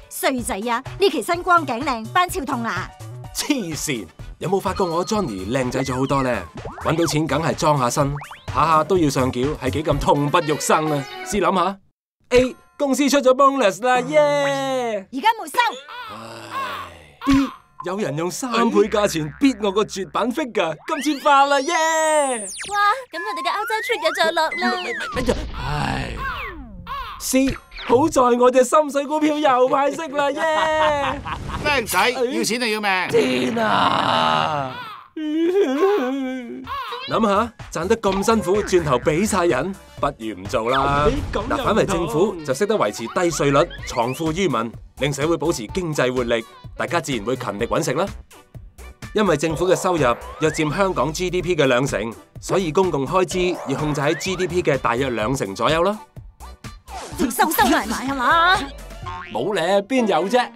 衰仔啊！呢期身光頸靚，班超痛啊！黐線，有冇發覺我 Johnny 靚仔咗好多咧？搵到錢梗係裝下身，下下都要上繳，係幾咁痛不欲生啊！試諗下 ，A 公司出咗 bonus 啦，耶！而家冇收。唉 ，B 有人用3倍價錢逼我個絕版 figure，今次發啦，耶！哇，咁我哋嘅歐洲 trip 有着落啦。唉 ，C 好在我隻心水股票又派息啦，耶！靚仔，要錢定要命？天啊！諗下賺得咁辛苦，轉頭俾晒人，不如唔做啦。嗱，反為政府就識得維持低稅率，藏富於民，令社會保持經濟活力，大家自然會勤力揾食啦。因為政府嘅收入約佔香港 GDP 嘅2成，所以公共開支要控制喺 GDP 嘅大約2成左右啦。收埋係嘛？冇咧，邊有啫？